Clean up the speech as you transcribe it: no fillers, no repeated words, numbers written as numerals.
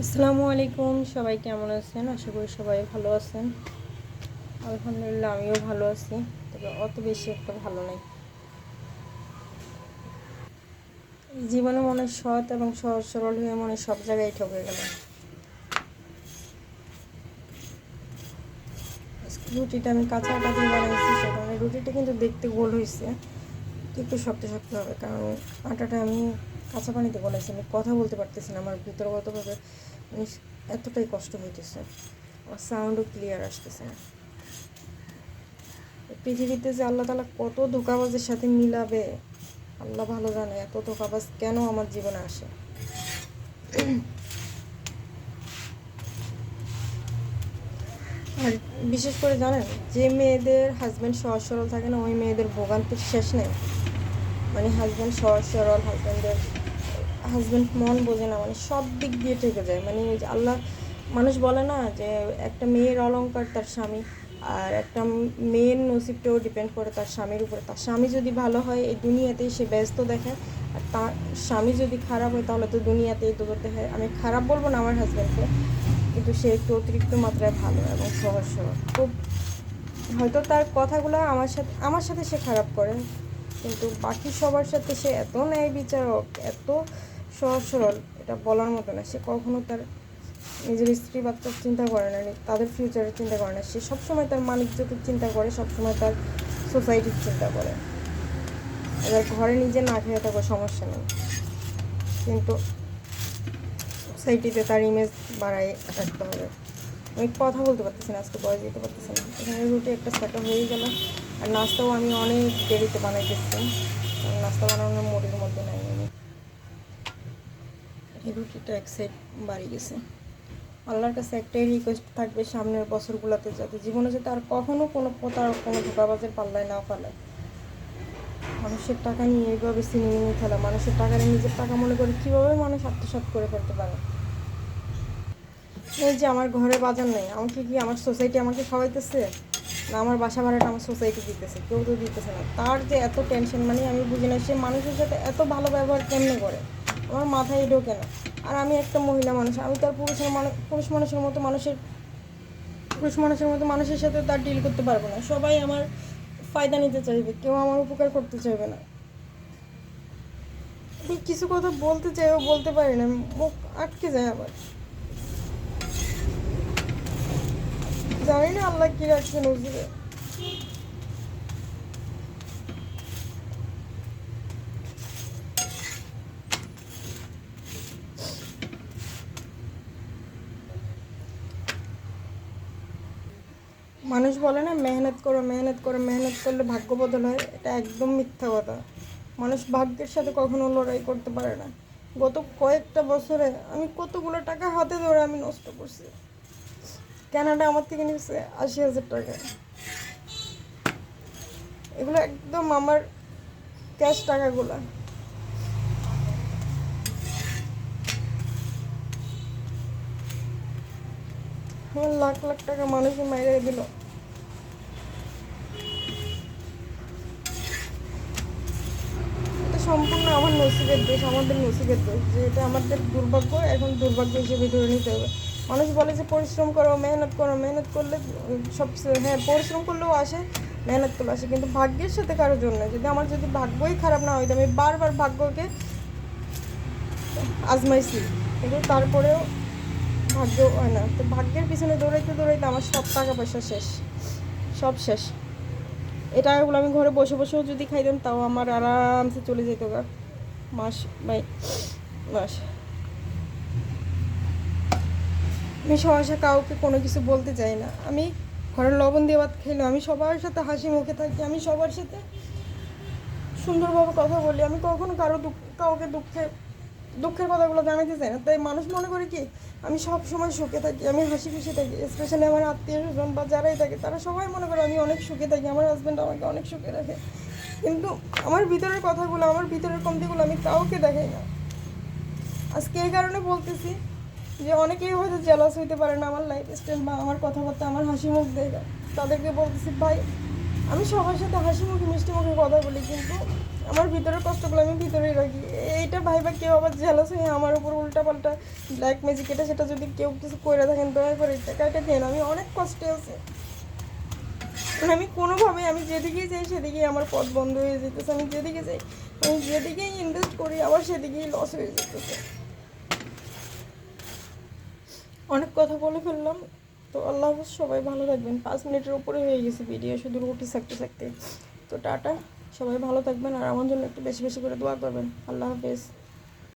আসসালামু আলাইকুম, সবাই কেমন আছেন? আশা করি সবাই ভালো আছেন। আলহামদুলিল্লাহ আমিও ভালো আছি, তবে অত বেশি একটা ভালো নেই। জীবনে মনে সৎ এবং সহজ সরল হয়ে মনে সব জায়গায় ঠকে গেল। রুটিটা আমি কাঁচা আটা দিয়ে বানাইছি, সে কারণে রুটিটা কিন্তু দেখতে গোল হয়েছে, একটু শক্ত শক্ত হবে, কারণ আটাটা আমি কাঁচা পানিতে গলাইছি। আমি কথা বলতে পারতেছি না, আমার ভিতরগতভাবে মানে এতটাই কষ্ট হইতেছে, আমার সাউন্ডও ক্লিয়ার আসতেছে না। পৃথিবীতে যে আল্লাহ তাআলা কত ধোঁকাবাজের সাথে মিলাবে আল্লাহ ভালো জানে, এত ধোঁকাবাজ কেন আমার জীবনে আসে। আর বিশেষ করে জানেন, যে মেয়েদের হাজব্যান্ড সহজ সরল থাকে না, ওই মেয়েদের ভোগান্তির শেষ নেই। মানে হাজব্যান্ড সহজ সরল, হাজব্যান্ড মন বোঝে না, মানে সব দিক দিয়ে থেকে যায়। মানে ওই যে আল্লাহ, মানুষ বলে না যে একটা মেয়ের অলংকার তার স্বামী, আর একটা মেয়ের নসিবটাও ডিপেন্ড করে তার স্বামীর উপরে। তার স্বামী যদি ভালো হয় এই দুনিয়াতেই সে ব্যস্ত দেখে, আর তার স্বামী যদি খারাপ হয় তাহলে তো দুনিয়াতেই তো দেখে। আমি খারাপ বলবো না আমার হাজব্যান্ডকে, কিন্তু সে একটু অতিরিক্ত মাত্রায় ভালো এবং সহজ সরল। খুব হয়তো তার কথাগুলো আমার সাথে সে খারাপ করে, কিন্তু বাকি সবার সাথে সে এত ন্যায় বিচারক, এত সহজ সরল, এটা বলার মতো না। সে কখনো তার নিজের স্ত্রী বাচ্চার চিন্তা করে না, তাদের ফিউচারের চিন্তা করে না। সে সবসময় তার মানিজ্যতের চিন্তা করে, সবসময় তার সোসাইটির চিন্তা করে। এবার ঘরে নিজে না খেয়ে থাকো সমস্যা নেই, কিন্তু সোসাইটিতে তার ইমেজ বাড়ায় রাখতে হবে। আমি কথা বলতে পারতেছি না, আজকে বয়স দিতে পারতেছি না। এখানে রুটি একটা সাকা হয়ে গেল, আর নাস্তাও আমি অনেক দেরিতে বানাইতেছি, নাস্তা বানানোর মোড়ের মধ্যে নাই আমি। এই রুটিটা এক সাইড বাড়ি গেছে। আল্লাহর কাছে একটাই রিকোয়েস্ট থাকবে, সামনের বছরগুলোতে যাতে জীবনে যাতে আর কখনো কোনো প্রতারক, কোনো ধোঁকাবাজের পাল্লায় না ফেলায়। মানুষের টাকা নিয়ে এইভাবে সিনেমি নিয়ে ফেলা, মানুষের টাকা নিয়ে নিজের টাকা মনে করে কীভাবে মানুষ আত্মসাৎ করে ফেলতে পারে। এই যে আমার ঘরে বাজার নেই, আমাকে কি আমার সোসাইটি আমাকে খাওয়াইতেছে? না আমার বাসা ভাড়াটা আমার সোসাইটি দিতেছে? কেউ তো দিতেছে না। তার যে এত টেনশন, মানে আমি বুঝি না সে মানুষের সাথে এত ভালো ব্যবহার কেমনে করে, আমার মাথায় ঢোকে না। আর আমি একটা মহিলা মানুষ, আমি তো আর পুরুষ মানুষের মতো মানুষের সাথে তার ডিল করতে পারবো না। সবাই আমার ফায়দা নিতে চাইবে, কেউ আমার উপকার করতে চাইবে না। আমি কিছু কথা বলতে চাইও বলতে পারি না, মুখ আটকে যায় আবার। জানি না আল্লাহ কি রাখছে নজরে। মানুষ বলে না মেহনত করো, মেহনত করো, মেহনত করলে ভাগ্য বদল হয়, এটা একদম মিথ্যা কথা। মানুষ ভাগ্যের সাথে কখনো লড়াই করতে পারে না। গত কয়েকটা বছরে আমি কতগুলো টাকা হাতে ধরে আমি নষ্ট করছি। ক্যানাডা আমার থেকে নিচ্ছে 80,000 টাকা, এগুলো একদম আমার ক্যাশ টাকাগুলো। আমার লাখ লাখ টাকা মানুষে মাইরে দিল। এটা সম্পূর্ণ আমার নসিবের দোষ, আমাদের নসিবের দোষ, যে এটা আমাদের দুর্ভাগ্য, এখন দুর্ভাগ্য হিসেবে ধরে নিতে হবে। মানুষ বলে যে পরিশ্রম করো, মেহনত করো, মেহনত করলে সব, হ্যাঁ পরিশ্রম করলেও আসে, মেহনত করলেও আসে, কিন্তু ভাগ্যের সাথে কারোর জন্য। যদি ভাগ্যই খারাপ না হইতো, আমি বারবার ভাগ্যকে আজমাইছি, কিন্তু তারপরেও ভাগ্য হয় না। তো ভাগ্যের পিছনে দৌড়াইতে দৌড়াইতে আমার সব টাকা পয়সা শেষ, সব শেষ। এই টাকাগুলো আমি ঘরে বসে বসেও যদি খাইতাম তাও আমার আরামসে চলে যেত গা মাস বাই মাস। আমি সহসা কাউকে কোনো কিছু বলতে চাই না। আমি ঘরের লবণ দিয়ে ভাত খাইলেও আমি সবার সাথে হাসি মুখে থাকি, আমি সবার সাথে সুন্দরভাবে কথা বলি। আমি কখনো কাউকে দুঃখের কথাগুলো জানাতে চাই না। তাই মানুষ মনে করে কি আমি সব সময় সুখে থাকি, আমি হাসি খুশি থাকি। স্পেশালি আমার আত্মীয় স্বজন বা যারাই থাকে তারা সবাই মনে করে আমি অনেক সুখে থাকি, আমার হাজব্যান্ড আমাকে অনেক সুখে রাখে, কিন্তু আমার ভিতরের কথাগুলো, আমার ভিতরের কমতিগুলো আমি কাউকে দেখাই না। আজকে এই কারণে বলতেছি যে অনেকেই হয়তো জেলাস হইতে পারে না আমার লাইফস্টাইল বা আমার কথাবার্তা, আমার হাসি মুখ দেখে। তাদেরকে বলতেছি ভাই, আমি সবার সাথে হাসি মুখে মিষ্টি মুখে কথা বলি, কিন্তু আমার ভিতরের কষ্টগুলো আমি ভিতরেই রাখি। এইটা ভাইবা কেউ আবার জেলাস হয়ে আমার উপর উল্টাপাল্টা ব্ল্যাক ম্যাজিক এটা সেটা যদি কেউ কিছু করে থাকেন দয়া করে টাকাটা দেন, আমি অনেক কষ্টে আছি। আমি কোনোভাবে আমি যেদিকেই যাই সেদিকেই আমার পথ বন্ধ হয়ে যেতেছে। আমি যেদিকে যাই, আমি যেদিকেই ইনভেস্ট করি আবার সেদিকেই লস হয়ে যেতেছে। অনেক কথা বলে ফেললাম। তো আল্লাহ হাফেজ, সবাই ভালো থাকবেন। 5 মিনিটের উপরে হয়ে গেছে ভিডিও, শুধু রুটি থাকতে থাকতে। তো টাটা, সবাই ভালো থাকবেন আর আমার জন্য একটু বেশি বেশি করে দোয়া করবেন। আল্লাহ হাফেজ।